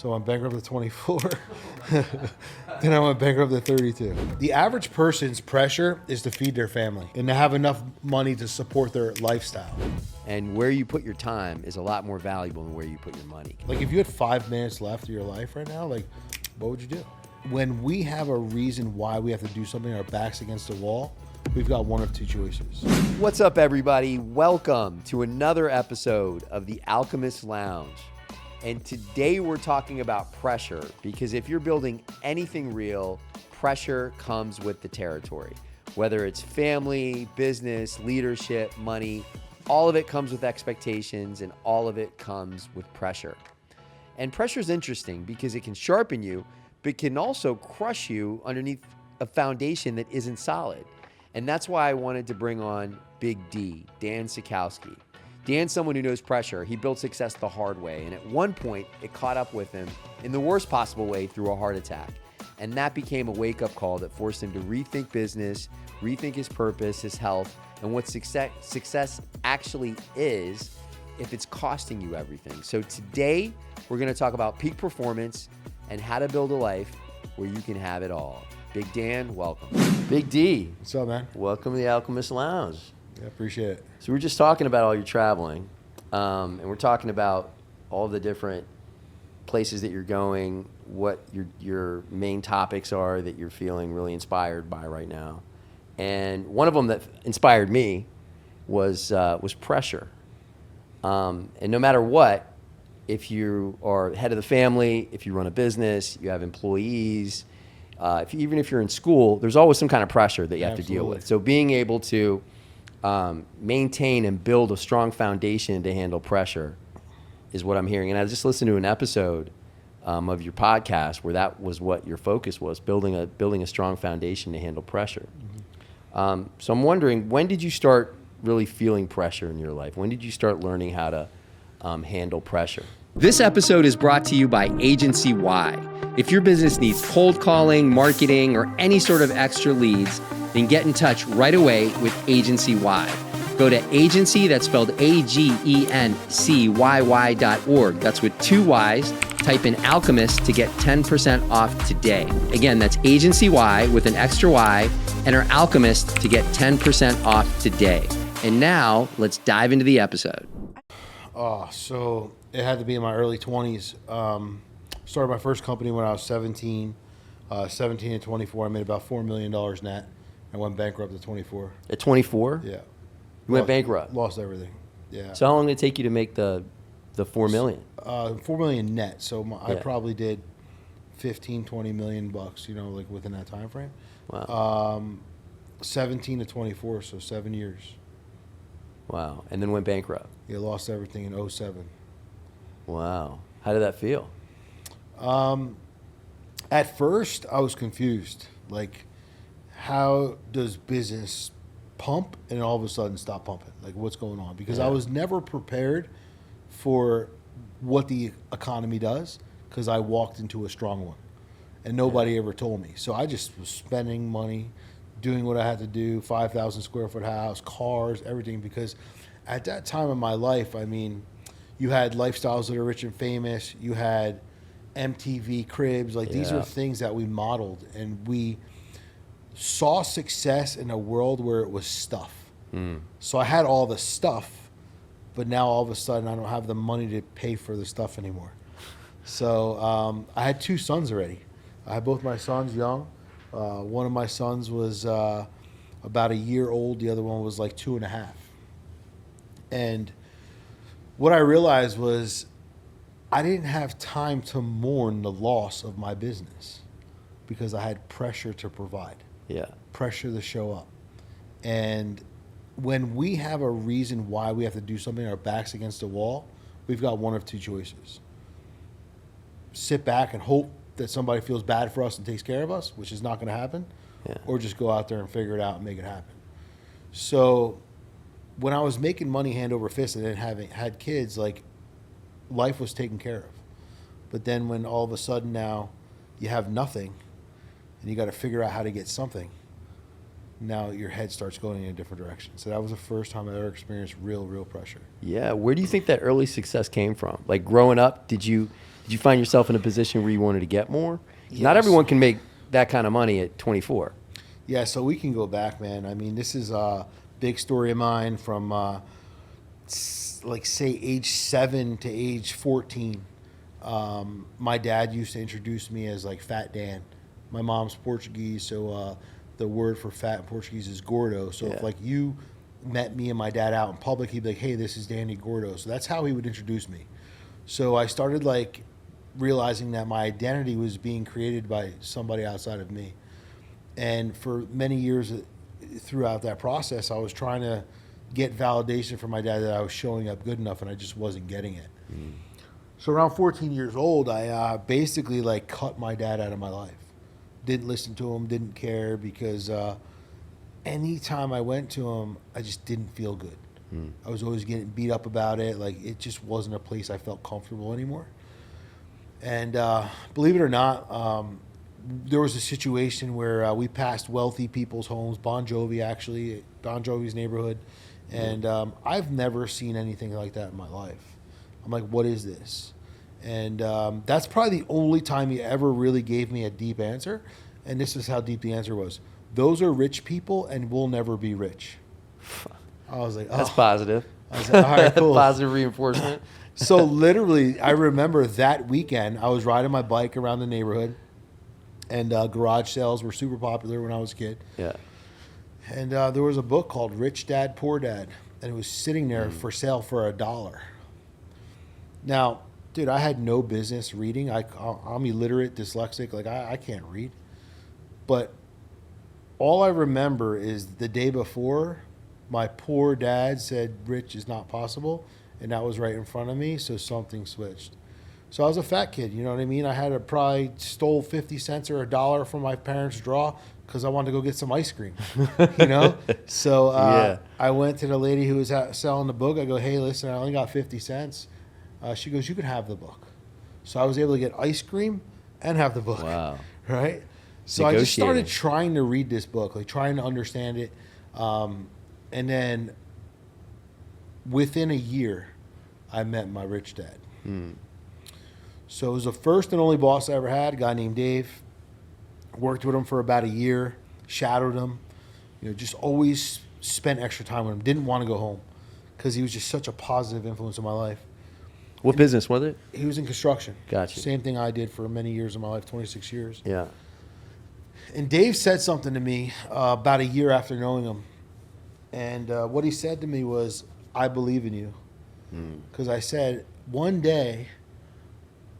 So I'm bankrupt at 24. Then I went bankrupt at 32. The average person's pressure is to feed their family and to have enough money to support their lifestyle. And where you put your time is a lot more valuable than where you put your money. Like if you had 5 minutes left of your life right now, like what would you do? When we have a reason why we have to do something, our back's against the wall, we've got one of two choices. What's up, everybody? Welcome to another episode of the Alchemist Lounge. And today we're talking about pressure, because if you're building anything real, pressure comes with the territory. Whether it's family, business, leadership, money, all of it comes with expectations and all of it comes with pressure. And pressure is interesting because it can sharpen you, but can also crush you underneath a foundation that isn't solid. And that's why I wanted to bring on Big D, Dan Sachkowsky. Dan's someone who knows pressure. He built success the hard way. And at one point, it caught up with him in the worst possible way through a heart attack. And that became a wake-up call that forced him to rethink business, rethink his purpose, his health, and what success actually is if it's costing you everything. So today, we're going to talk about peak performance and how to build a life where you can have it all. Big Dan, welcome. Big D. What's up, man? Welcome to the Alchemist Lounge. Yeah, appreciate it. So we're just talking about all your traveling, and we're talking about all the different places that you're going, what your main topics are that you're feeling really inspired by right now. And one of them that inspired me was pressure. And no matter what, if you are head of the family, if you run a business, you have employees, even if you're in school, there's always some kind of pressure that you have to deal with. So being able to maintain and build a strong foundation to handle pressure is what I'm hearing. And I just listened to an episode of your podcast where that was what your focus was, building a strong foundation to handle pressure. Mm-hmm. So I'm wondering, when did you start really feeling pressure in your life? When did you start learning how to handle pressure? This episode is brought to you by Agency Y. If your business needs cold calling, marketing, or any sort of extra leads, then get in touch right away with Agency Y. Go to agency, that's spelled agency.org. That's with 2 Y's. Type in Alchemist to get 10% off today. Again, that's Agency Y with an extra Y. Enter Alchemist to get 10% off today. And now, let's dive into the episode. So it had to be in my early 20s. Started my first company when I was 17. 17 and 24, I made about $4 million net. I went bankrupt at 24. At 24? Yeah. You went bankrupt? Lost everything. Yeah. So how long did it take you to make the $4 million? $4 million net. So I probably did 15, 20 million bucks, like within that time frame. Wow. 17 to 24, so 7 years. Wow. And then went bankrupt? Yeah, lost everything in 07. Wow. How did that feel? At first, I was confused. Like, how does business pump and all of a sudden stop pumping? Like, what's going on? Because I was never prepared for what the economy does, because I walked into a strong one and nobody ever told me. So I just was spending money, doing what I had to do, 5,000 square foot house, cars, everything. Because at that time in my life, I mean, you had Lifestyles That Are Rich and Famous, you had MTV Cribs, like these are things that we modeled, and we saw success in a world where it was stuff. So I had all the stuff, but now all of a sudden I don't have the money to pay for the stuff anymore. So I had 2 sons already. I had both my sons young. One of my sons was about a year old. The other one was like 2.5. And what I realized was I didn't have time to mourn the loss of my business because I had pressure to provide. Yeah. Pressure to show up. And when we have a reason why we have to do something, our back's against the wall, we've got one of two choices. Sit back and hope that somebody feels bad for us and takes care of us, which is not going to happen, or just go out there and figure it out and make it happen. So when I was making money hand over fist and then had kids, like, life was taken care of. But then when all of a sudden now you have nothing and you got to figure out how to get something, now your head starts going in a different direction. So that was the first time I ever experienced real pressure. Yeah. Where do you think that early success came from? Like growing up, did you Did you find yourself in a position where you wanted to get more? Yes. Not everyone can make that kind of money at 24. Yeah, so we can go back, man. I mean, this is a big story of mine from, like, say, age 7 to age 14. My dad used to introduce me as, like, Fat Dan. My mom's Portuguese, so the word for fat in Portuguese is Gordo. So if, like, you met me and my dad out in public, he'd be like, hey, this is Danny Gordo. So that's how he would introduce me. So I started, like, realizing that my identity was being created by somebody outside of me. And for many years throughout that process, I was trying to get validation from my dad that I was showing up good enough, and I just wasn't getting it. Mm. So around 14 years old, I basically, like, cut my dad out of my life. Didn't listen to him, didn't care, because anytime I went to him, I just didn't feel good. Mm. I was always getting beat up about it. Like, it just wasn't a place I felt comfortable anymore. And believe it or not, there was a situation where we passed wealthy people's homes, Bon Jovi's neighborhood, and I've never seen anything like that in my life. I'm like, what is this? And that's probably the only time he ever really gave me a deep answer, and this is how deep the answer was. Those are rich people, and we'll never be rich. I was like, oh. That's positive. I was like, all right, cool. Positive reinforcement. So literally, I remember that weekend, I was riding my bike around the neighborhood, and garage sales were super popular when I was a kid. Yeah. And there was a book called Rich Dad, Poor Dad, and it was sitting there for sale for $1. Now, dude, I had no business reading. I'm illiterate, dyslexic. Like, I can't read. But all I remember is the day before, my poor dad said, rich is not possible. And that was right in front of me, so something switched. So I was a fat kid, you know what I mean? I had probably stole 50 cents or $1 from my parents' drawer because I wanted to go get some ice cream, you know? So I went to the lady who was selling the book. I go, hey, listen, I only got 50 cents. She goes, you can have the book. So I was able to get ice cream and have the book. Wow. Right? So I just started trying to read this book, like trying to understand it. And then within a year, I met my rich dad. Hmm. So it was the first and only boss I ever had, a guy named Dave. Worked with him for about a year, shadowed him, you know, just always spent extra time with him. Didn't want to go home because he was just such a positive influence in my life. What business was it? He was in construction. Gotcha. Same thing I did for many years of my life, 26 years. Yeah. And Dave said something to me about a year after knowing him. And what he said to me was, I believe in you. Because I said, one day,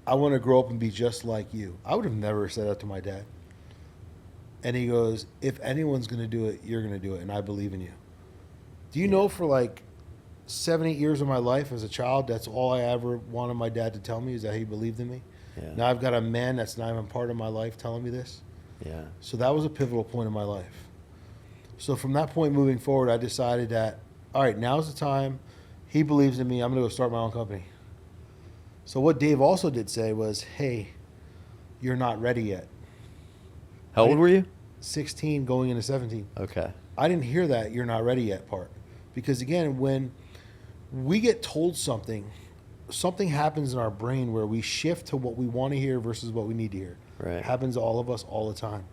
I want to grow up and be just like you. I would have never said that to my dad. And he goes, if anyone's going to do it, you're going to do it, and I believe in you. Do you know for like 7, 8 years of my life as a child, that's all I ever wanted my dad to tell me is that he believed in me. Yeah. Now I've got a man that's not even part of my life telling me this. Yeah. So that was a pivotal point in my life. So from that point moving forward, I decided that, all right, now's the time. He believes in me. I'm going to go start my own company. So what Dave also did say was, hey, you're not ready yet. How old were you? 16 going into 17. Okay. I didn't hear that you're not ready yet part. Because again, when we get told something happens in our brain where we shift to what we want to hear versus what we need to hear. Right. It happens to all of us all the time.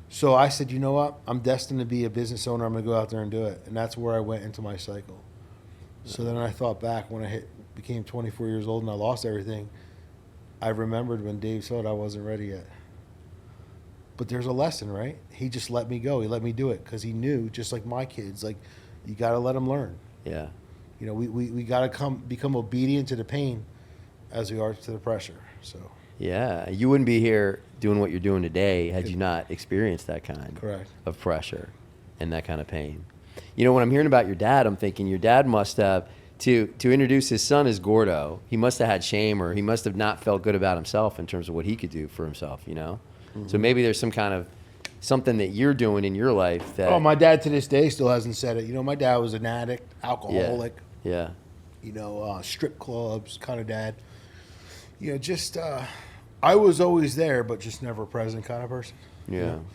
So I said, you know what? I'm destined to be a business owner. I'm going to go out there and do it. And that's where I went into my cycle. So then I thought back when I became 24 years old and I lost everything. I remembered when Dave said I wasn't ready yet. But there's a lesson, right? He just let me go. He let me do it because he knew, just like my kids, like you got to let them learn. Yeah. You know, we got to become obedient to the pain as we are to the pressure. So. Yeah, you wouldn't be here doing what you're doing today had you not experienced that kind of pressure and that kind of pain. You know, when I'm hearing about your dad, I'm thinking your dad must have, to introduce his son as Gordo, he must have had shame or he must have not felt good about himself in terms of what he could do for himself, you know? Mm-hmm. So maybe there's some kind of something that you're doing in your life that... Oh, my dad to this day still hasn't said it. You know, my dad was an addict, alcoholic. Yeah. You know, strip clubs kind of dad. You know, just... I was always there, but just never present kind of person. Yeah. You know?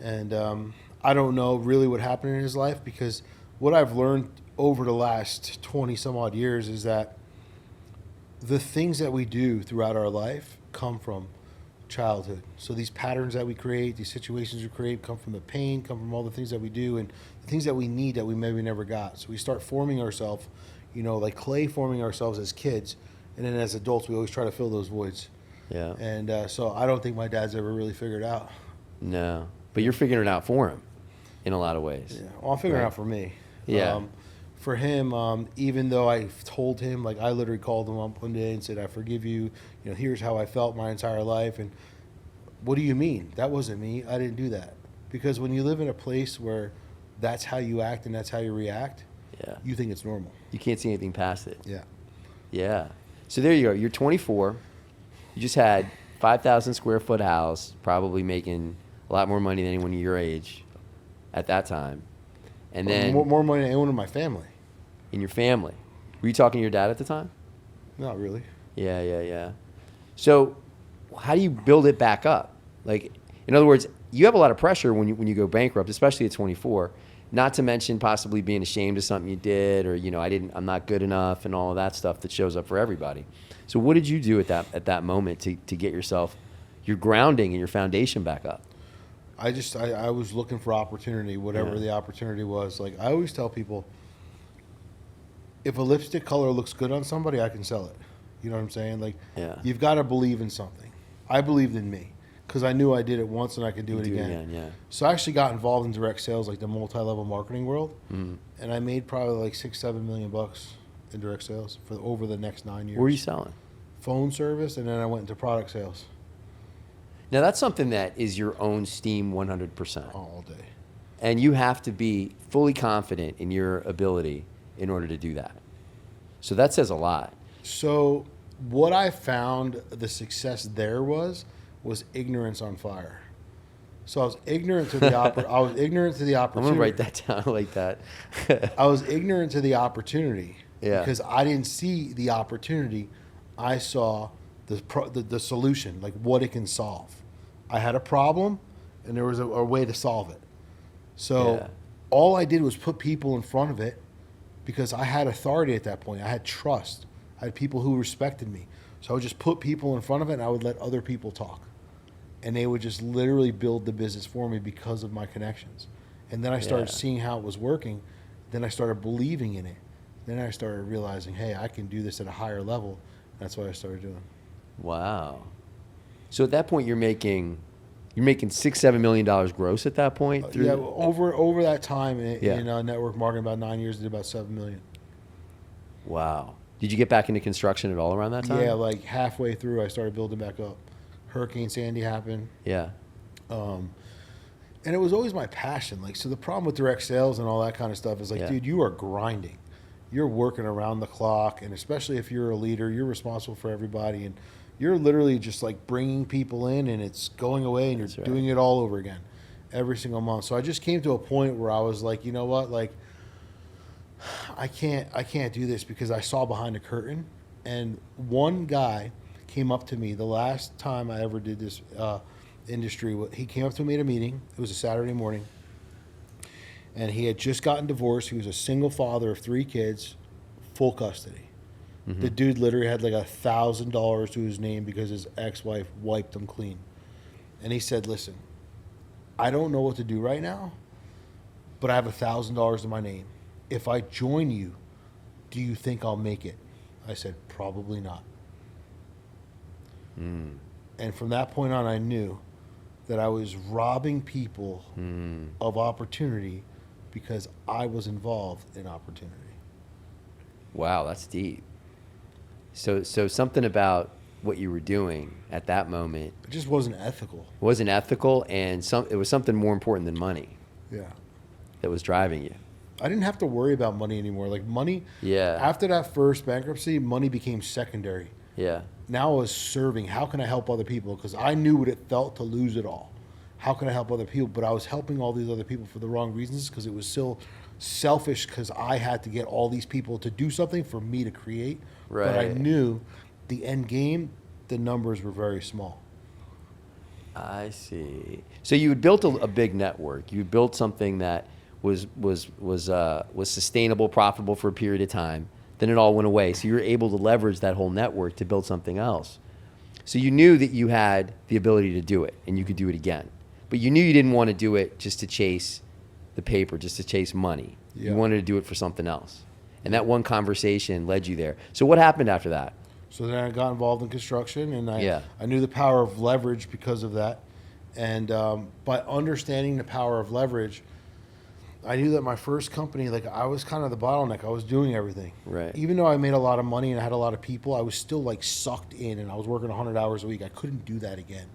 And I don't know really what happened in his life because what I've learned over the last 20 some odd years is that the things that we do throughout our life come from childhood. So these patterns that we create, these situations we create, come from the pain, come from all the things that we do, and the things that we need that we maybe never got. So we start forming ourselves, like clay, forming ourselves as kids, and then as adults we always try to fill those voids. Yeah. And so I don't think my dad's ever really figured out. No, but you're figuring it out for him in a lot of ways. Yeah, well, I'm figuring it out for me. Yeah. For him, even though I told him, like I literally called him up one day and said, I forgive you, here's how I felt my entire life. And what do you mean? That wasn't me. I didn't do that. Because when you live in a place where that's how you act and that's how you react, you think it's normal. You can't see anything past it. Yeah. Yeah. So there you go. You're 24. You just had 5,000 square foot house, probably making a lot more money than anyone your age at that time. And then more money than anyone in my family. In your family. Were you talking to your dad at the time? Not really. Yeah. So how do you build it back up? Like, in other words, you have a lot of pressure when you go bankrupt, especially at 24. Not to mention possibly being ashamed of something you did, or I'm not good enough, and all of that stuff that shows up for everybody. So what did you do at that moment to get yourself, your grounding and your foundation back up? I was looking for opportunity, whatever the opportunity was. Like I always tell people, if a lipstick color looks good on somebody, I can sell it. You know what I'm saying? Like, you've got to believe in something. I believed in me because I knew I did it once and I could do it again. So I actually got involved in direct sales, like the multi-level marketing world, and I made probably like $6-7 million in direct sales for over the next 9 years. What were you selling? Phone service, and then I went into product sales. Now that's something that is your own steam 100%. All day. And you have to be fully confident in your ability in order to do that. So that says a lot. So what I found the success there was ignorance on fire. So I was ignorant to the I was ignorant to the opportunity. I'm gonna write that down like that. I was ignorant to the opportunity because I didn't see the opportunity. I saw the solution, like what it can solve. I had a problem, and there was a way to solve it. So all I did was put people in front of it because I had authority at that point. I had trust. I had people who respected me. So I would just put people in front of it, and I would let other people talk. And they would just literally build the business for me because of my connections. And then I started seeing how it was working. Then I started believing in it. Then I started realizing, hey, I can do this at a higher level. That's what I started doing. Wow. So at that point, you're making $6-7 million gross at that point. Over that time in network marketing, about 9 years, did about $7 million. Wow. Did you get back into construction at all around that time? Yeah, like halfway through, I started building back up. Hurricane Sandy happened. Yeah. And it was always my passion. Like, so the problem with direct sales and all that kind of stuff is like, dude, you are grinding. You're working around the clock, and especially if you're a leader, you're responsible for everybody, and you're literally just like bringing people in, and it's going away, and you're doing it all over again every single month. So I just came to a point where I was like, you know what, like I can't do this, because I saw behind the curtain, and one guy came up to me the last time I ever did this industry. He came up to me at a meeting. It was a Saturday morning, and he had just gotten divorced. He was a single father of 3 kids, full custody. Mm-hmm. The dude literally had like $1,000 to his name because his ex-wife wiped him clean. And he said, listen, I don't know what to do right now, but I have $1,000 to my name. If I join you, do you think I'll make it? I said, probably not. And from that point on, I knew that I was robbing people of opportunity because I was involved in opportunity. Wow, that's deep. So something about what you were doing at that moment, it just wasn't ethical. Wasn't ethical, and it was something more important than money. Yeah. That was driving you. I didn't have to worry about money anymore. Like money, after that first bankruptcy, money became secondary. Yeah. Now I was serving. How can I help other people? Because I knew what it felt to lose it all. How can I help other people? But I was helping all these other people for the wrong reasons, because it was still selfish, because I had to get all these people to do something for me to create. Right. But I knew the end game, the numbers were very small. I see. So you had built a big network. You built something that was sustainable, profitable for a period of time. then it all went away. So you're able to leverage that whole network to build something else. So you knew that you had the ability to do it and you could do it again. But you knew you didn't want to do it just to chase the paper, just to chase money. Yeah. You wanted to do it for something else. And that one conversation led you there. So what happened after that? So then I got involved in construction, and Yeah. I knew the power of leverage because of that. And by understanding the power of leverage, I knew that my first company, like I was kind of the bottleneck. I was doing everything. Right. Even though I made a lot of money and I had a lot of people, I was still like sucked in, and I was working 100 hours a week. I couldn't do that again.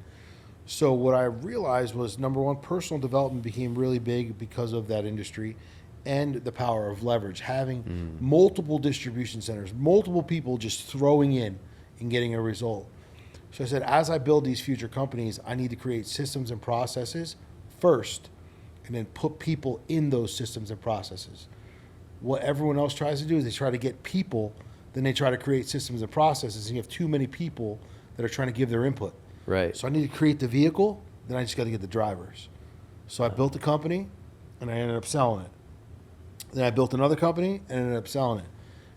So what I realized was, number one, personal development became really big because of that industry and the power of leverage. Having multiple distribution centers, multiple people just throwing in and getting a result. So I said, as I build these future companies, I need to create systems and processes first, and then put people in those systems and processes. What everyone else tries to do is they try to get people, then they try to create systems and processes, and you have too many people that are trying to give their input. Right. So I need to create the vehicle, then I just got to get the drivers. So I built a company, and I ended up selling it. Then I built another company, and ended up selling it.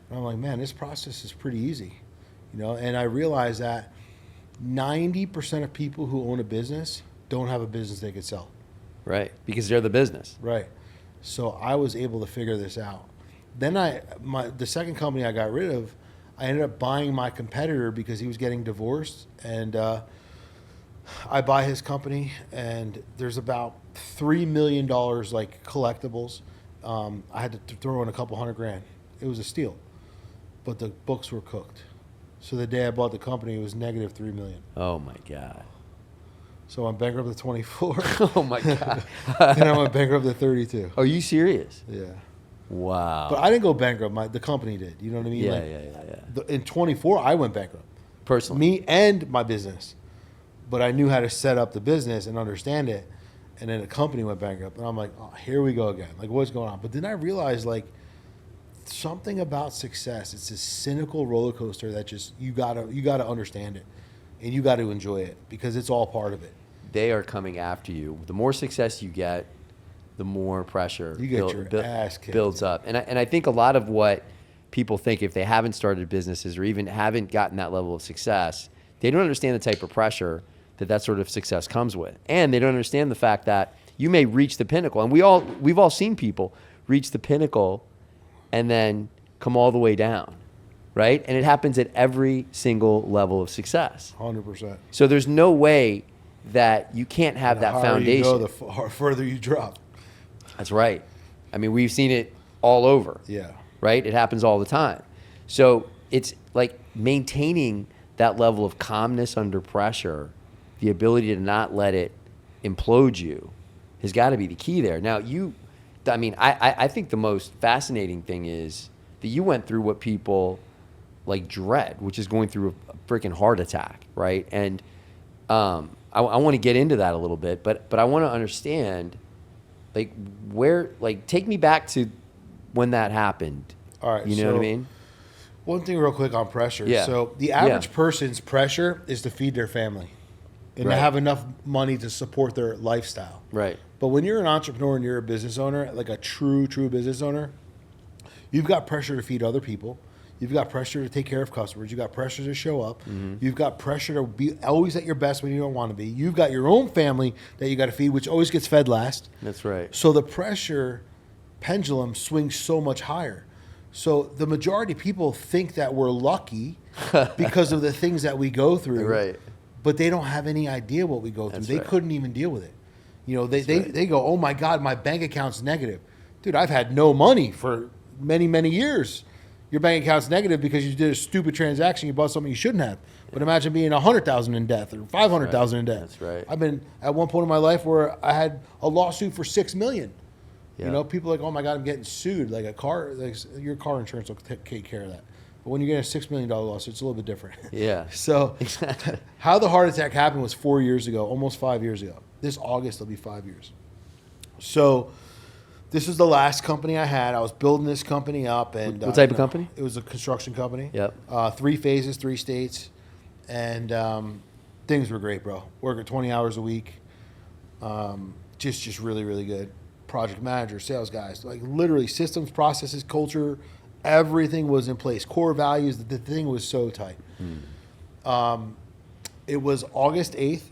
And I'm like, man, this process is pretty easy, you know. And I realized that 90% of people who own a business don't have a business they could sell. Right. Because they're the business. Right. So I was able to figure this out. Then the second company I got rid of, I ended up buying my competitor because he was getting divorced, and I buy his company, and there's about $3 million like collectibles. I had to throw in a couple $100,000. It was a steal, but the books were cooked. So the day I bought the company, it was negative $3 million. Oh my God. So I'm bankrupt at 24. Oh my God. And I went bankrupt at 32. Are you serious? Yeah. Wow. But I didn't go bankrupt. The company did. You know what I mean? Yeah, yeah. In 24, I went bankrupt. Personally. Me and my business. But I knew how to set up the business and understand it. And then the company went bankrupt. And I'm like, oh, here we go again. Like, what's going on? But then I realized, like, something about success. It's this cynical roller coaster that just, you gotta understand it. And you got to enjoy it because it's all part of it. They are coming after you. The more success you get, the more pressure You get your ass kicked. builds up. And I think a lot of what people think, if they haven't started businesses or even haven't gotten that level of success, they don't understand the type of pressure that sort of success comes with. And they don't understand the fact that you may reach the pinnacle. And we've all seen people reach the pinnacle and then come all the way down. Right? And it happens at every single level of success. 100%. So there's no way that you can't have that foundation. The higher you go, the further you drop. That's right. I mean, we've seen it all over. Yeah. Right? It happens all the time. So it's like maintaining that level of calmness under pressure, the ability to not let it implode you, has got to be the key there. Now, I think the most fascinating thing is that you went through what people like dread, which is going through a freaking heart attack, right? And I want to get into that a little bit, but I want to understand, like, take me back to when that happened. All right. You know what I mean? One thing real quick on pressure. Yeah. So the average person's pressure is to feed their family and Right. to have enough money to support their lifestyle. Right. But when you're an entrepreneur and you're a business owner, like a true business owner, you've got pressure to feed other people. You've got pressure to take care of customers. You've got pressure to show up. Mm-hmm. You've got pressure to be always at your best when you don't want to be. You've got your own family that you got to feed, which always gets fed last. That's right. So the pressure pendulum swings so much higher. So the majority of people think that we're lucky because of the things that we go through. Right. But they don't have any idea what we go through. That's They right. couldn't even deal with it. You know, they go, oh my God, my bank account's negative. Dude, I've had no money for many, many years. Your bank account's negative because you did a stupid transaction. You bought something you shouldn't have. But imagine being 100,000 in debt or 500,000 in debt. That's right. I've been at one point in my life where I had a lawsuit for $6 million. Yeah. You know, people are like, oh my God, I'm getting sued. Like your car insurance will take care of that. But when you get a $6 million lawsuit, it's a little bit different. Yeah. So how the heart attack happened was 4 years ago, almost 5 years ago. This August, it'll be 5 years. So this is the last company I had. I was building this company up. And What type of company? It was a construction company. Yep. 3 phases, 3 states. And things were great, bro. Working 20 hours a week. Just really, really good. Project manager, sales guys. Like literally systems, processes, culture, Everything was in place. Core values, the thing was so tight. It was August 8th,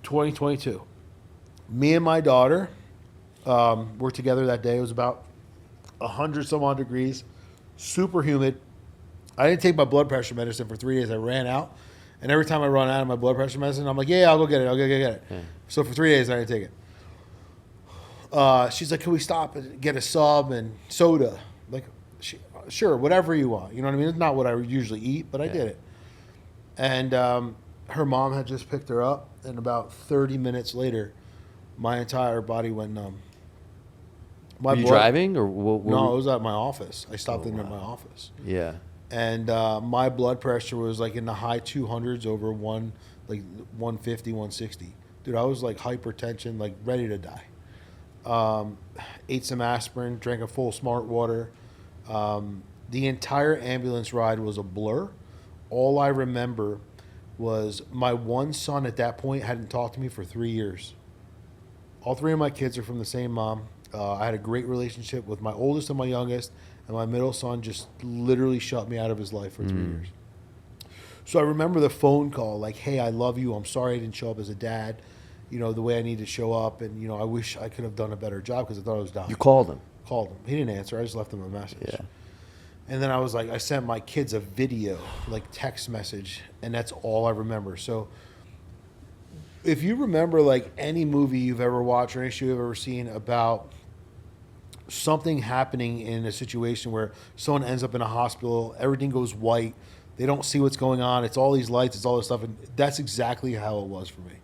2022. Me and my daughter were together that day. It was about 100 some odd degrees, super humid. I didn't take my blood pressure medicine for 3 days. I ran out. And every time I run out of my blood pressure medicine, I'm like, yeah, I'll go get it. I'll go get it. Yeah. So for 3 days, I didn't take it. She's like, can we stop and get a sub and soda? Like, sure, whatever you want. You know what I mean? It's not what I usually eat, but I did it. And her mom had just picked her up, and about 30 minutes later, my entire body went numb. Were you driving? Or no, it was at my office. I stopped in at my office. Yeah. And my blood pressure was like in the high 200s over 150, 160. Dude, I was like hypertension, like ready to die. Ate some aspirin, drank a full smart water. The entire ambulance ride was a blur. All I remember was my one son at that point hadn't talked to me for 3 years. All three of my kids are from the same mom. I had a great relationship with my oldest and my youngest, and my middle son just literally shut me out of his life for 3 years. So I remember the phone call, like, hey, I love you. I'm sorry I didn't show up as a dad, you know, the way I need to show up. And, you know, I wish I could have done a better job because I thought I was dying. You called him? Called him. He didn't answer. I just left him a message. Yeah. And then I was like, I sent my kids a video, like text message, and that's all I remember. So if you remember like any movie you've ever watched or any show you've ever seen about something happening in a situation where someone ends up in a hospital, everything goes white, they don't see what's going on, it's all these lights, it's all this stuff, and that's exactly how it was for me.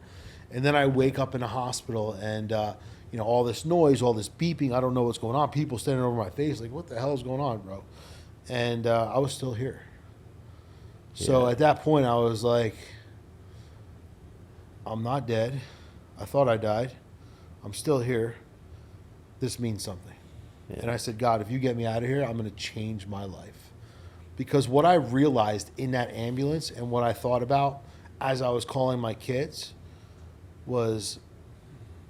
And then I wake up in a hospital and you know, all this noise, all this beeping, I don't know what's going on, people standing over my face like, what the hell is going on, bro? And I was still here. So at that point I was like, I'm not dead. I thought I died. I'm still here. This means something. Yeah. And I said, God, if you get me out of here, I'm going to change my life. Because what I realized in that ambulance and what I thought about as I was calling my kids was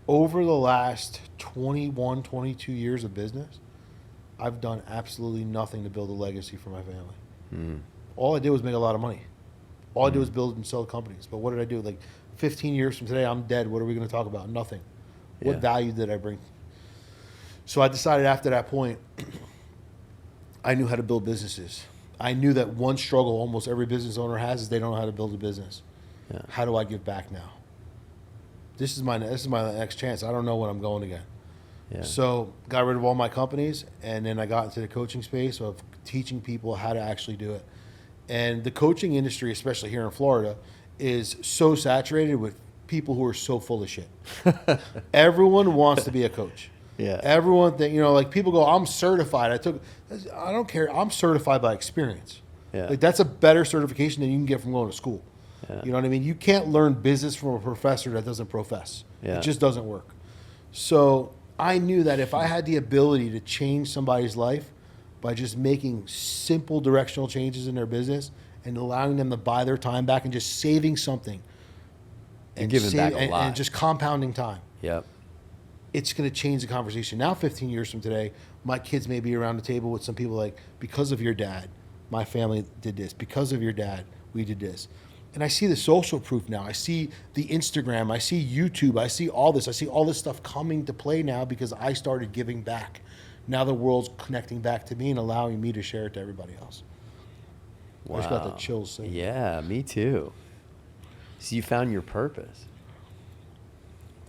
over the last 21, 22 years of business, I've done absolutely nothing to build a legacy for my family. All I did was make a lot of money. All I did was build and sell companies. But what did I do? Like 15 years from today, I'm dead. What are we going to talk about? Nothing. What value did I bring? So I decided after that point, I knew how to build businesses. I knew that one struggle almost every business owner has is they don't know how to build a business. Yeah. How do I give back now? This is my next chance. I don't know when I'm going again. Yeah. So got rid of all my companies, and then I got into the coaching space of teaching people how to actually do it. And the coaching industry, especially here in Florida, is so saturated with people who are so full of shit. Everyone wants to be a coach. Yeah. Everyone think, you know, like people go, I'm certified. I don't care. I'm certified by experience. Yeah. Like that's a better certification than you can get from going to school. Yeah. You know what I mean? You can't learn business from a professor that doesn't profess. Yeah. It just doesn't work. So I knew that if I had the ability to change somebody's life by just making simple directional changes in their business and allowing them to buy their time back and just saving something and giving back a lot and just compounding time. Yep. It's going to change the conversation. Now, 15 years from today, my kids may be around the table with some people like, because of your dad, my family did this. Because of your dad, we did this. And I see the social proof now. I see the Instagram. I see YouTube. I see all this. I see all this stuff coming to play now because I started giving back. Now the world's connecting back to me and allowing me to share it to everybody else. Wow. I just got the chills saying that. Yeah, me too. So you found your purpose.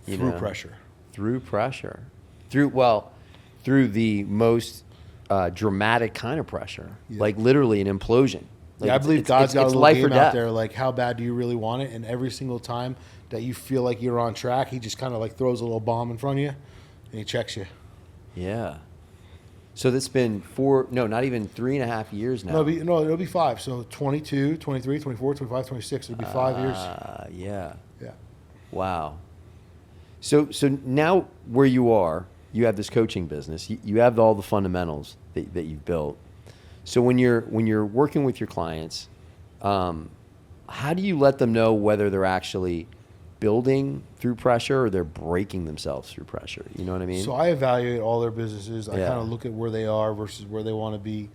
Through pressure. Through pressure. Through the most dramatic kind of pressure. Yeah. Like literally an implosion. Like I believe God's got a little game out there, like how bad do you really want it? And every single time that you feel like you're on track, he just kind of like throws a little bomb in front of you and he checks you. Yeah. So that's been not even 3.5 years now. It'll be 5. So 22, 23, 24, 25, 26. It'll be 5 years. Yeah. Yeah. Wow. So now where you are, you have this coaching business. You have all the fundamentals that you've built. So when you're working with your clients, how do you let them know whether they're actually building through pressure or they're breaking themselves through pressure. You know what I mean? So I evaluate all their businesses. I Yeah. kind of look at where they are versus where they want to be.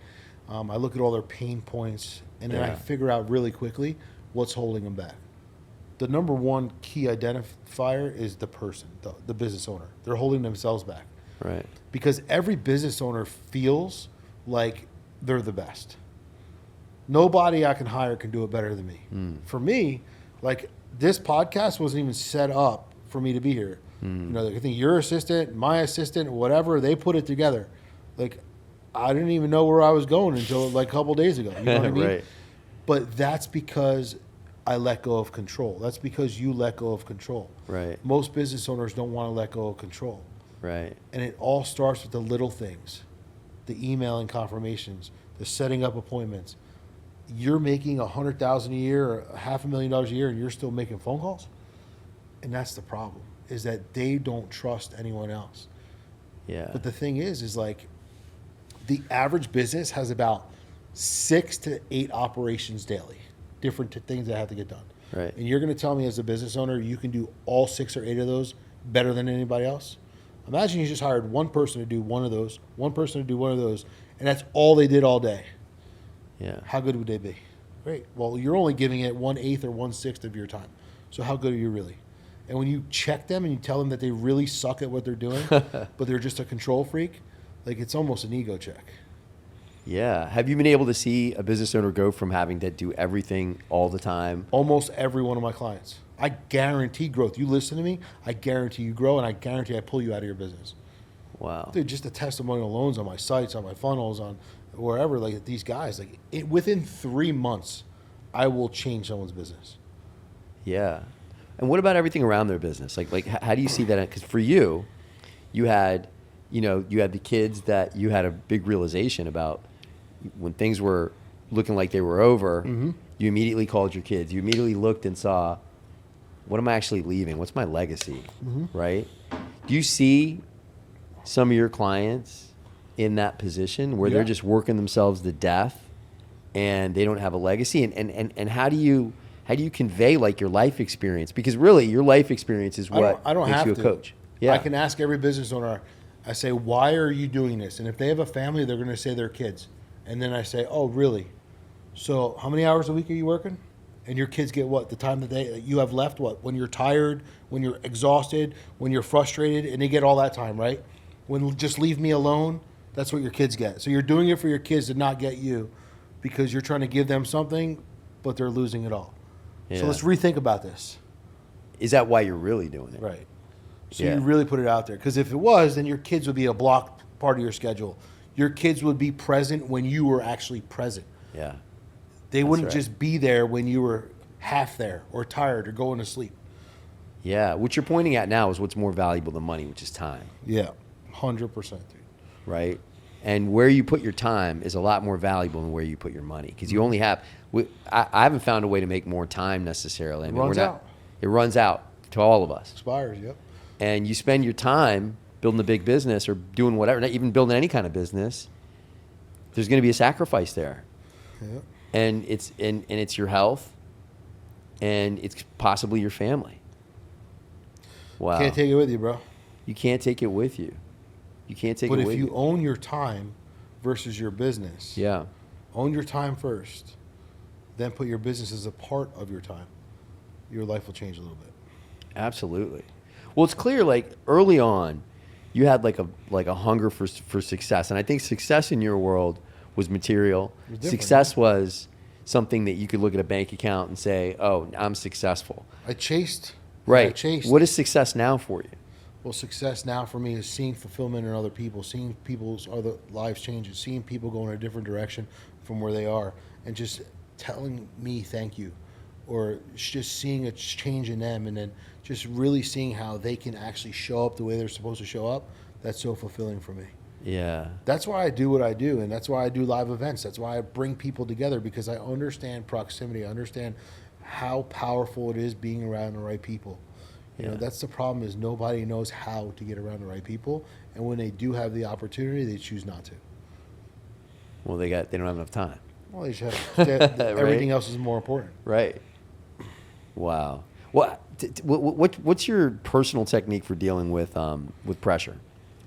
I look at all their pain points, and then I Yeah. figure out really quickly what's holding them back. The number one key identifier is the person, the business owner. They're holding themselves back Right. because every business owner feels like they're the best. Nobody I can hire can do it better than me. For me, like this podcast wasn't even set up for me to be here. You know, I think your assistant, my assistant, whatever, they put it together. Like I didn't even know where I was going until like a couple days ago. You know what I mean? Right. But that's because I let go of control. That's because you let go of control. Right. Most business owners don't want to let go of control. Right. And it all starts with the little things, the emailing confirmations, the setting up appointments. You're making $100,000 a year or $500,000 a year and you're still making phone calls? And that's the problem, is that they don't trust anyone else. Yeah. But the thing is like the average business has about 6 to 8 operations daily, different things that have to get done. Right. And you're going to tell me as a business owner, you can do all 6 or 8 of those better than anybody else? Imagine you just hired one person to do one of those, one person to do one of those, and that's all they did all day. Yeah. How good would they be? Great. Well, you're only giving it 1/8 or 1/6 of your time. So how good are you really? And when you check them and you tell them that they really suck at what they're doing, but they're just a control freak, like it's almost an ego check. Yeah. Have you been able to see a business owner go from having to do everything all the time? Almost every one of my clients. I guarantee growth. You listen to me, I guarantee you grow, and I guarantee I pull you out of your business. Wow. Dude, just the testimonial loans on my sites, on my funnels, on wherever, like these guys, like within 3 months, I will change someone's business. Yeah. And what about everything around their business? Like how do you see that? Because for you, you had the kids that you had a big realization about when things were looking like they were over. Mm-hmm. You immediately called your kids. You immediately looked and saw, what am I actually leaving? What's my legacy? Mm-hmm. Right? Do you see some of your clients in that position where they're just working themselves to death and they don't have a legacy? And how do you convey like your life experience? Because really your life experience is what I don't makes have you a to. coach. Yeah. I can ask every business owner, I say, why are you doing this? And if they have a family, they're going to say their kids. And then I say, oh, really? So how many hours a week are you working? And your kids get what? The time that you have left, what? When you're tired, when you're exhausted, when you're frustrated, and they get all that time, right? When just leave me alone, that's what your kids get. So you're doing it for your kids to not get you because you're trying to give them something, but they're losing it all. Yeah. So let's rethink about this. Is that why you're really doing it? Right. So Yeah. you really put it out there. Because if it was, then your kids would be a blocked part of your schedule. Your kids would be present when you were actually present. Yeah. They wouldn't right. just be there when you were half there or tired or going to sleep. Yeah. What you're pointing at now is what's more valuable than money, which is time. Yeah, 100%, dude. Right? And where you put your time is a lot more valuable than where you put your money. Because you only have, I haven't found a way to make more time necessarily. I mean, runs out. It runs out to all of us. Expires, yep. And you spend your time building a big business or doing whatever, not even building any kind of business, there's going to be a sacrifice there. Yep. And it's your health and it's possibly your family. Wow. Can't take it with you, bro. You can't take it with you. You can't take But it if with you you. own your time versus your business, Yeah. own your time first, then put your business as a part of your time, your life will change a little bit. Absolutely. Well, it's clear, like early on, you had like a hunger for success, and I think success in your world was material. It was different, Success was something that you could look at a bank account and say, "Oh, I'm successful." I chased. Right. I chased. What is success now for you? Well, success now for me is seeing fulfillment in other people, seeing people's other lives change, seeing people go in a different direction from where they are, and just telling me thank you, or just seeing a change in them, and then just really seeing how they can actually show up the way they're supposed to show up. That's so fulfilling for me. Yeah. That's why I do what I do, and that's why I do live events. That's why I bring people together, because I understand proximity. I understand how powerful it is being around the right people. You know, that's the problem, is nobody knows how to get around the right people, and when they do have the opportunity, they choose not to. Well, they don't have enough time. Well, they should have, everything else is more important. Right. Wow. What's your personal technique for dealing with pressure?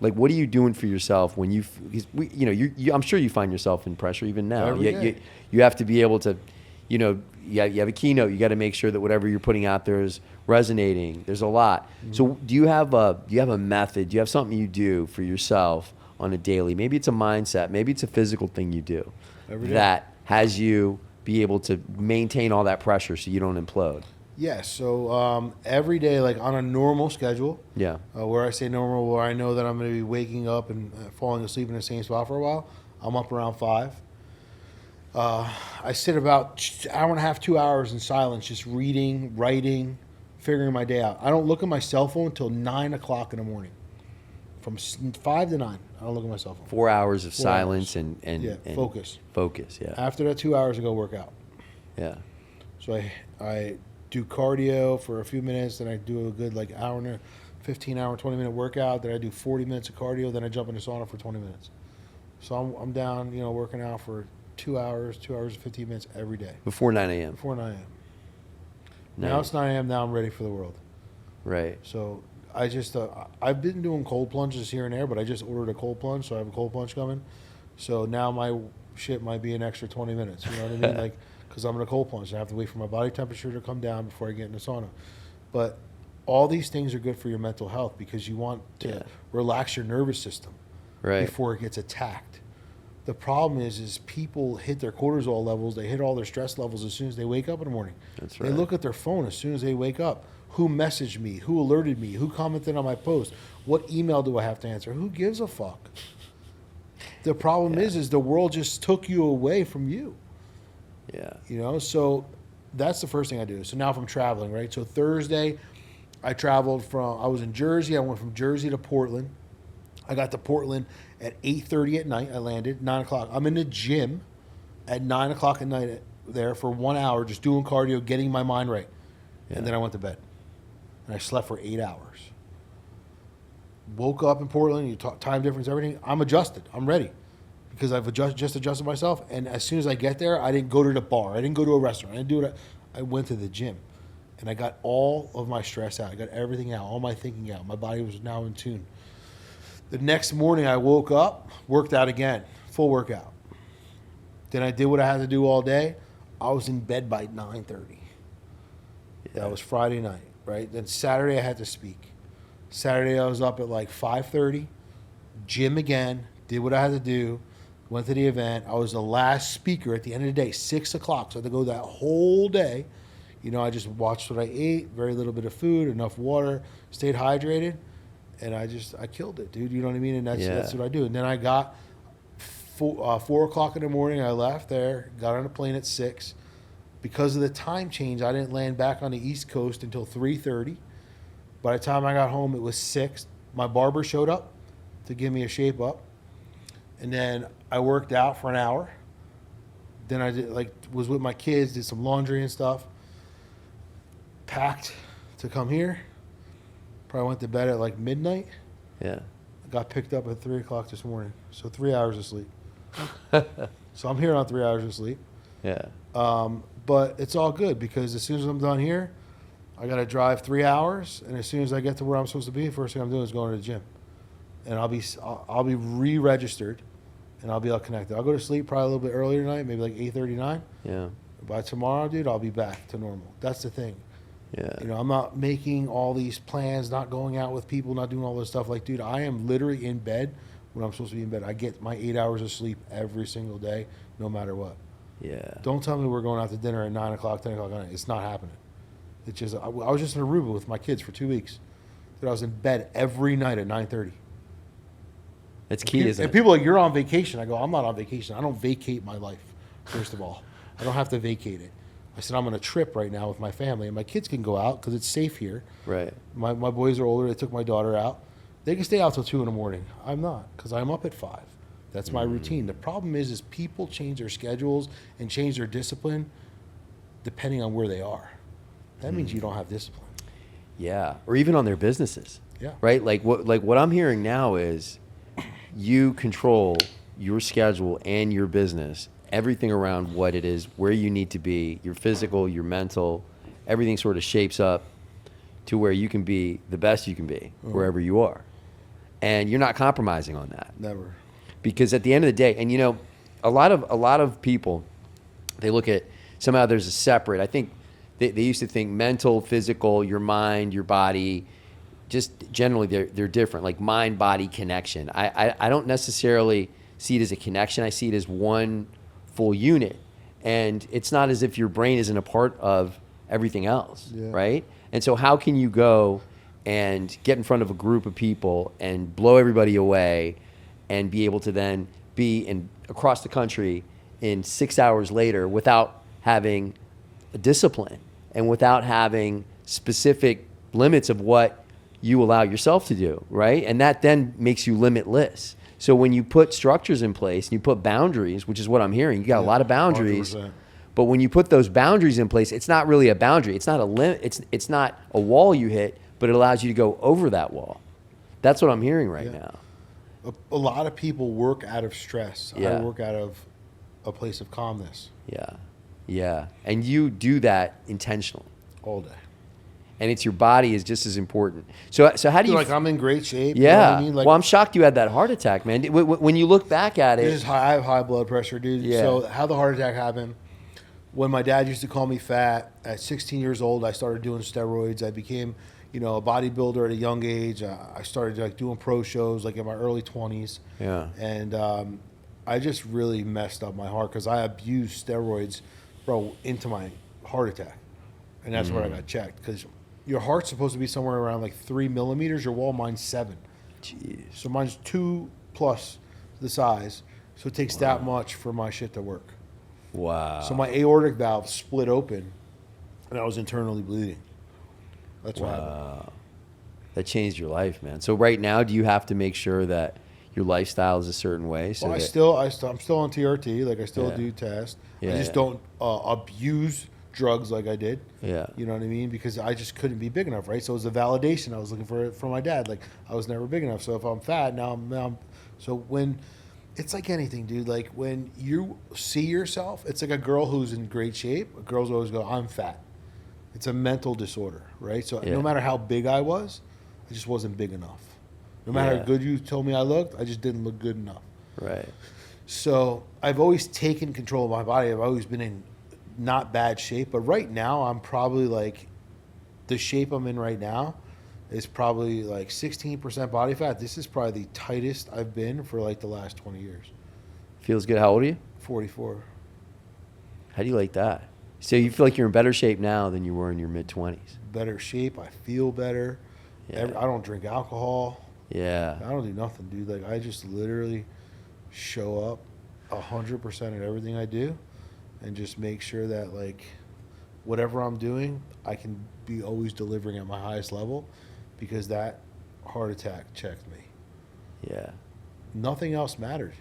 Like, what are you doing for yourself when I'm sure you find yourself in pressure even now. Every day. You have to be able to, you have a keynote. You got to make sure that whatever you're putting out there is resonating. There's a lot. Mm-hmm. So do you have a method? Do you have something you do for yourself on a daily? Maybe it's a mindset. Maybe it's a physical thing you do that has you be able to maintain all that pressure so you don't implode. Yeah, so every day, like on a normal schedule, where I say normal, where I know that I'm going to be waking up and falling asleep in the same spot for a while, I'm up around 5. I sit about an hour and a half, 2 hours in silence, just reading, writing, figuring my day out. I don't look at my cell phone until 9 o'clock in the morning. From 5 to 9, I don't look at my cell phone. 4 hours of 4 silence hours. and focus. Focus, yeah. After that 2 hours, I go work out. Yeah. So I do cardio for a few minutes, then I do a good 15 hour, 20 minute workout, then I do 40 minutes of cardio, then I jump in the sauna for 20 minutes. So I'm down, working out for 2 hours and 15 minutes every day. Before 9 a.m. Before 9 a.m. Nice. Now it's 9 a.m., now I'm ready for the world. Right. So I just, I've been doing cold plunges here and there, but I just ordered a cold plunge, so I have a cold plunge coming. So now my shit might be an extra 20 minutes, you know what I mean? Because I'm in a cold plunge. I have to wait for my body temperature to come down before I get in the sauna. But all these things are good for your mental health because you want to relax your nervous system before it gets attacked. The problem is people hit their cortisol levels, they hit all their stress levels as soon as they wake up in the morning. That's right. They look at their phone as soon as they wake up. Who messaged me? Who alerted me? Who commented on my post? What email do I have to answer? Who gives a fuck? The problem is the world just took you away from you. Yeah. So that's the first thing I do. So now if I'm traveling, right? So Thursday, I was in Jersey. I went from Jersey to Portland. I got to Portland at 8:30 at night. I landed 9 o'clock. I'm in the gym at 9 o'clock at night there for 1 hour, just doing cardio, getting my mind right. Yeah. And then I went to bed. And I slept for 8 hours. Woke up in Portland, you talk time difference, everything. I'm adjusted. I'm ready. Because I've just adjusted myself. And as soon as I get there, I didn't go to the bar. I didn't go to a restaurant. I didn't do it. I went to the gym. And I got all of my stress out. I got everything out, all my thinking out. My body was now in tune. The next morning I woke up, worked out again, full workout. Then I did what I had to do all day. I was in bed by 9:30. Yeah. That was Friday night, right? Then Saturday I had to speak. Saturday I was up at 5:30, gym again, did what I had to do, went to the event. I was the last speaker at the end of the day, 6 o'clock. So I had to go that whole day. I just watched what I ate, very little bit of food, enough water, stayed hydrated, and I killed it, dude. You know what I mean? And that's what I do. And then I got 4 o'clock in the morning, I left there, got on a plane at 6. Because of the time change, I didn't land back on the East Coast until 3:30. By the time I got home, it was 6. My barber showed up to give me a shape up. And then I worked out for an hour. Then I was with my kids, did some laundry and stuff. Packed to come here. Probably went to bed at midnight. Yeah. I got picked up at 3 o'clock this morning. So 3 hours of sleep. So I'm here on 3 hours of sleep. Yeah. But it's all good because as soon as I'm done here, I got to drive 3 hours. And as soon as I get to where I'm supposed to be, first thing I'm doing is going to the gym. And I'll be re-registered and I'll be all connected. I'll go to sleep probably a little bit earlier tonight, maybe 8:39. Yeah. By tomorrow, dude, I'll be back to normal. That's the thing. Yeah. I'm not making all these plans, not going out with people, not doing all this stuff. Dude, I am literally in bed when I'm supposed to be in bed. I get my 8 hours of sleep every single day, no matter what. Yeah. Don't tell me we're going out to dinner at 9 o'clock, 10 o'clock at night. It's not happening. It's just, I was just in Aruba with my kids for 2 weeks. Dude, I was in bed every night at 9:30. It's key, isn't it? And people are like, you're on vacation. I go, I'm not on vacation. I don't vacate my life, first of all. I don't have to vacate it. I said, I'm on a trip right now with my family, and my kids can go out because it's safe here. Right. My boys are older. They took my daughter out. They can stay out till 2 in the morning. I'm not because I'm up at 5. That's my routine. The problem is people change their schedules and change their discipline depending on where they are. That means you don't have discipline. Yeah. Or even on their businesses. Yeah. Right? What I'm hearing now is you control your schedule and your business, everything around what it is, where you need to be, your physical, your mental, everything sort of shapes up to where you can be the best you can be wherever you are. And you're not compromising on that. Never. Because at the end of the day, and a lot of people, they look at somehow there's a separate, I think they used to think mental, physical, your mind, your body, just generally they're different, like mind-body connection. I don't necessarily see it as a connection. I see it as one full unit. And it's not as if your brain isn't a part of everything else, right? And so how can you go and get in front of a group of people and blow everybody away and be able to then be across the country in 6 hours later without having a discipline and without having specific limits of what you allow yourself to do, right? And that then makes you limitless. So when you put structures in place and you put boundaries, which is what I'm hearing, you got a lot of boundaries. 100%. But when you put those boundaries in place, it's not really a boundary. It's not a limit. It's not a wall you hit, but it allows you to go over that wall. That's what I'm hearing right now. A lot of people work out of stress. Yeah. I work out of a place of calmness. Yeah. Yeah. And you do that intentionally. All day. And it's your body is just as important. So how do you... Like, I'm in great shape. Yeah. You know what I mean? Like, well, I'm shocked you had that heart attack, man. When you look back at it... I have high blood pressure, dude. Yeah. So how the heart attack happened, when my dad used to call me fat, at 16 years old, I started doing steroids. I became, a bodybuilder at a young age. I started like doing pro shows like in my early 20s. Yeah. And I just really messed up my heart because I abused steroids, bro, into my heart attack. And that's where I got checked, because your heart's supposed to be somewhere around like 3 millimeters. Your wall, mine's 7. Jeez. So mine's 2 plus the size. So it takes that much for my shit to work. Wow. So my aortic valve split open, and I was internally bleeding. That's what happened. That changed your life, man. So right now, do you have to make sure that your lifestyle is a certain way? So Well, that, I'm still on TRT. Like, I still do tests. I just don't abuse drugs like I did. Yeah. You know what I mean? Because I just couldn't be big enough, right? So it was a validation I was looking for from my dad. Like, I was never big enough. So if I'm fat, now I'm so when it's like anything, dude. Like, when you see yourself, it's like a girl who's in great shape. Girls always go, I'm fat. It's a mental disorder, right? So no matter how big I was, I just wasn't big enough. No matter how good you told me I looked, I just didn't look good enough. Right. So I've always taken control of my body. I've always been in not bad shape. But right now, I'm probably like, the shape I'm in right now is probably like 16% body fat. This is probably the tightest I've been for like the last 20 years. Feels good. How old are you? 44. How do you like that? So you feel like you're in better shape now than you were in your mid-20s? Better shape. I feel better. Yeah. I don't drink alcohol. Yeah. I don't do nothing, dude. Like, I just literally show up 100% at everything I do, and just make sure that, like, whatever I'm doing, I can be always delivering at my highest level, because that heart attack checked me. Yeah. Nothing else mattered.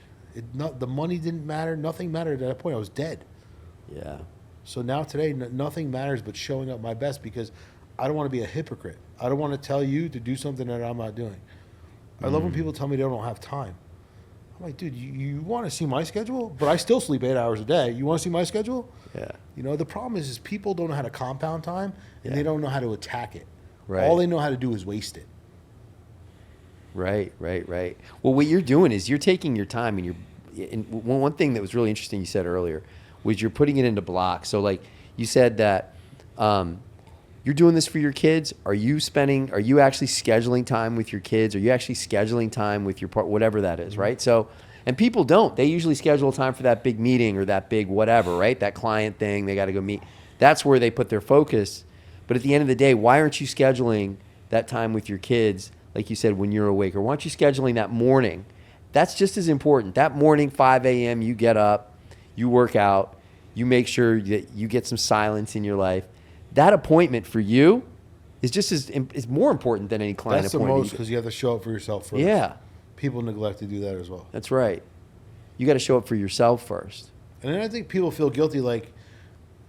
The money didn't matter. Nothing mattered at that point. I was dead. Yeah. So now today, nothing matters but showing up my best, because I don't want to be a hypocrite. I don't want to tell you to do something that I'm not doing. I love when people tell me they don't have time. I'm like, dude, you want to see my schedule? But I still sleep 8 hours a day. You want to see my schedule? Yeah. The problem is people don't know how to compound time, and they don't know how to attack it. Right. All they know how to do is waste it. Right. Well, what you're doing is you're taking your time, and one thing that was really interesting you said earlier was you're putting it into blocks. So like you said that you're doing this for your kids. Are you actually scheduling time with your kids? Are you actually scheduling time with your part, whatever that is, right? So, and people don't. They usually schedule time for that big meeting or that big whatever, right? That client thing, they got to go meet. That's where they put their focus. But at the end of the day, why aren't you scheduling that time with your kids, like you said, when you're awake? Or why aren't you scheduling that morning? That's just as important. That morning, 5 a.m., you get up, you work out, you make sure that you get some silence in your life. That appointment for you is just is more important than any client That's the appointment. most, because you have to show up for yourself first. Yeah. People neglect to do that as well. That's right. You got to show up for yourself first. And then I think people feel guilty. Like,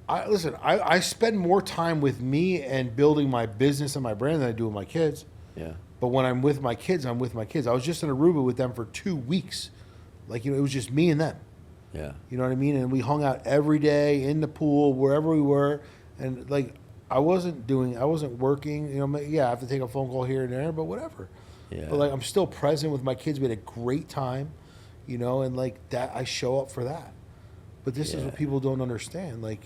I spend more time with me and building my business and my brand than I do with my kids. Yeah. But when I'm with my kids, I'm with my kids. I was just in Aruba with them for 2 weeks. Like, it was just me and them. You know what I mean? And we hung out every day in the pool, wherever we were. And, like, I wasn't working. You know, yeah, I have to take a phone call here and there, but whatever. Yeah. But like, I'm still present with my kids. We had a great time, you know, and like that, I show up for that. But this is what people don't understand. Like,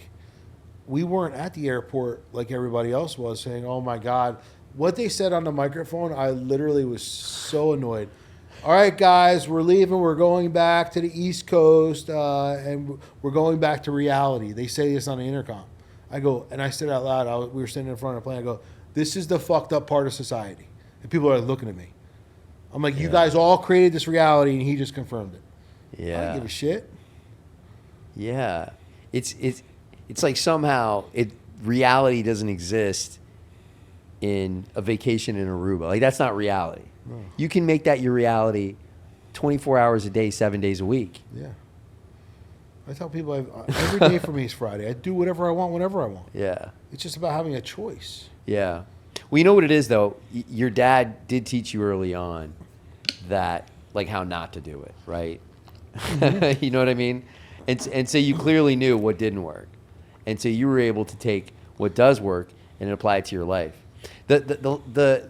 we weren't at the airport like everybody else was, saying, "Oh my God." What they said on the microphone, I literally was so annoyed. All right, guys, we're leaving. We're going back to the East Coast, and we're going back to reality. They say this on the intercom. I go, and I said out loud, we were sitting in front of the plane. I go, this is the fucked up part of society. And people are looking at me. I'm like, you guys all created this reality, and he just confirmed it. Yeah. I don't give a shit. Yeah. It's like somehow reality doesn't exist in a vacation in Aruba. Like, that's not reality. No. You can make that your reality 24 hours a day, 7 days a week. Yeah. I tell people every day for me is Friday. I do whatever I want, whenever I want. Yeah. It's just about having a choice. Yeah. Well, you know what it is, though? Your dad did teach you early on that, like, how not to do it, right? Mm-hmm. You know what I mean? And so you clearly knew what didn't work. And so you were able to take what does work and apply it to your life. The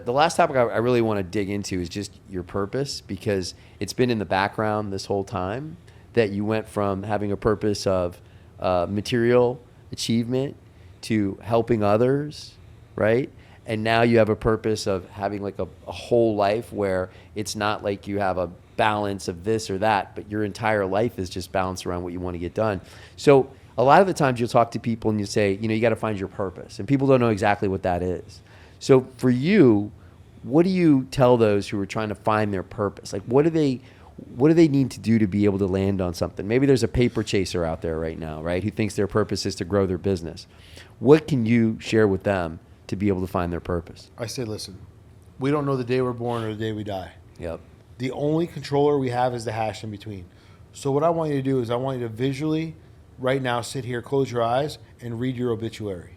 last topic I really want to dig into is just your purpose, because it's been in the background this whole time, that you went from having a purpose of material achievement to helping others, right? And now you have a purpose of having like a whole life where it's not like you have a balance of this or that, but your entire life is just balanced around what you want to get done. So a lot of the times you'll talk to people and you say, you know, you got to find your purpose, and people don't know exactly what that is. So for you, what do you tell those who are trying to find their purpose? Like, what do they need to do to be able to land on something? Maybe there's a paper chaser out there right now, right, who thinks their purpose is to grow their business. What can you share with them to be able to find their purpose? I say, listen, we don't know the day we're born or the day we die. Yep. The only controller we have is the hash in between. So what I want you to do is I want you to visually, right now, sit here, close your eyes, and read your obituary.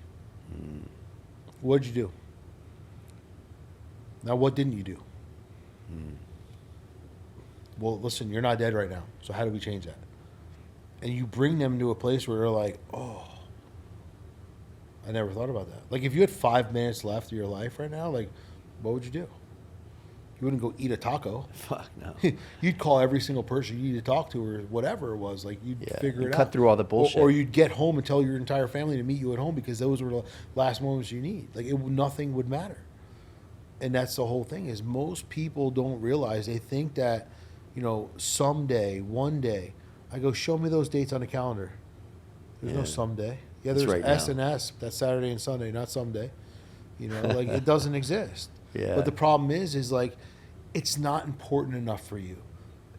What'd you do? Now, what didn't you do? Well, listen, you're not dead right now, so how do we change that? And you bring them to a place where they're like, oh, I never thought about that. Like, if you had 5 minutes left of your life right now, like, what would you do? You wouldn't go eat a taco. Fuck no. You'd call every single person you need to talk to, or whatever it was. Like, you'd figure it out. Cut through all the bullshit. Or you'd get home and tell your entire family to meet you at home, because those were the last moments you need. Like, nothing would matter. And that's the whole thing, is most people don't realize. They think that, you know, someday, one day. I go, show me those dates on the calendar. There's no someday. Yeah, there's right S now. and S. That's Saturday and Sunday, not someday. You know, like, it doesn't exist. Yeah. But the problem is like, it's not important enough for you.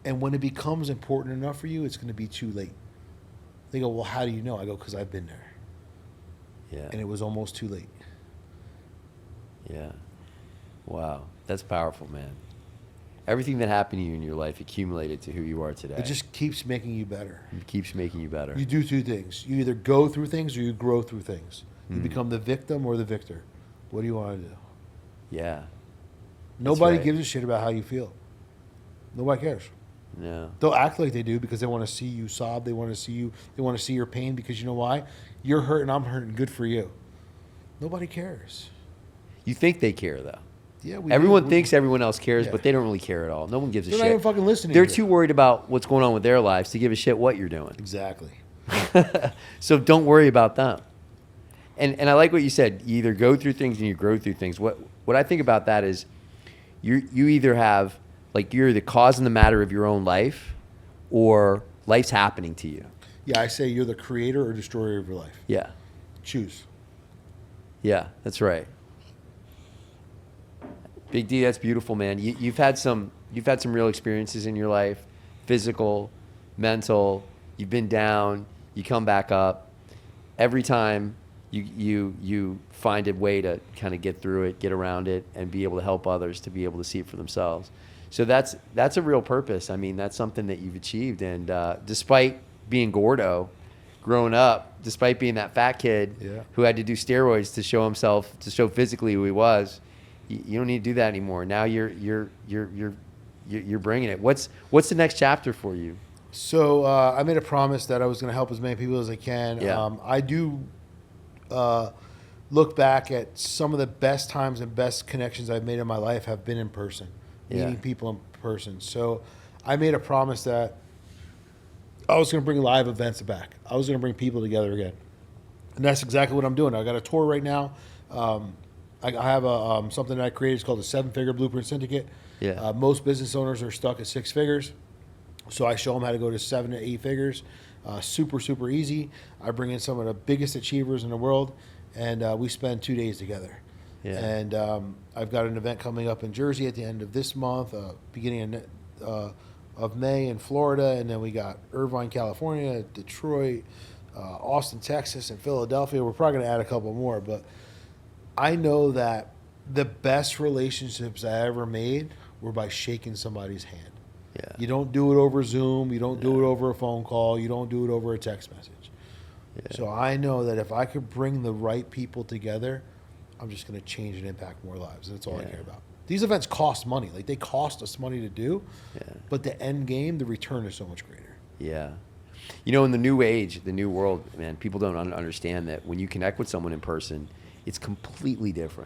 And when it becomes important enough for you, it's going to be too late. They go, well, how do you know? I go, because I've been there. Yeah. And it was almost too late. Yeah. Wow. That's powerful, man. Everything that happened to you in your life accumulated to who you are today. It just keeps making you better. It keeps making you better. You do two things. You either go through things or you grow through things. You become the victim or the victor. What do you want to do? Yeah. Nobody right. gives a shit about how you feel. Nobody cares. No. They'll act like they do because they want to see you sob. They want to see you. They want to see your pain, because you know why? You're hurting. I'm hurting. Good for you. Nobody cares. You think they care, though. Yeah, everyone thinks everyone else cares, Yeah. but they don't really care at all. No one gives a They're shit. not even fucking listening. They're to too you. worried about what's going on with their lives to give a shit what you're doing. Exactly. So don't worry about them. And I like what you said. You either go through things and you grow through things. What I think about that is you either have, like, you're the cause and the matter of your own life, or life's happening to you. Yeah, I say you're the creator or destroyer of your life. Yeah. Choose. Yeah, that's right. Big D, that's beautiful, man. You've had some real experiences in your life, physical, mental. You've been down. You come back up. Every time you find a way to kind of get through it, get around it, and be able to help others to be able to see it for themselves. So that's a real purpose. I mean, that's something that you've achieved. And despite being Gordo, growing up, despite being that fat kid who had to do steroids to show himself, to show physically who he was, you don't need to do that anymore. Now you're bringing it. What's the next chapter for you? So I made a promise that I was going to help as many people as I can. Yeah. I do look back at some of the best times and best connections I've made in my life have been in person, meeting people in person. So I made a promise that I was going to bring live events back. I was going to bring people together again. And that's exactly what I'm doing. I got a tour right now. I have something that I created. It's called the 7-Figure Blueprint Syndicate. Yeah. Most business owners are stuck at 6 figures. So I show them how to go to 7 to 8 figures. Super, super easy. I bring in some of the biggest achievers in the world, and we spend 2 days together. Yeah. And I've got an event coming up in Jersey at the end of this month, beginning of May in Florida, and then we got Irvine, California, Detroit, Austin, Texas, and Philadelphia. We're probably going to add a couple more, but I know that the best relationships I ever made were by shaking somebody's hand. Yeah. You don't do it over Zoom. You don't do it over a phone call. You don't do it over a text message. Yeah. So I know that if I could bring the right people together, I'm just going to change and impact more lives. That's all I care about. These events cost money. Like, they cost us money to do, but the end game, the return is so much greater. Yeah. You know, in the new age, the new world, man, people don't understand that when you connect with someone in person, it's completely different.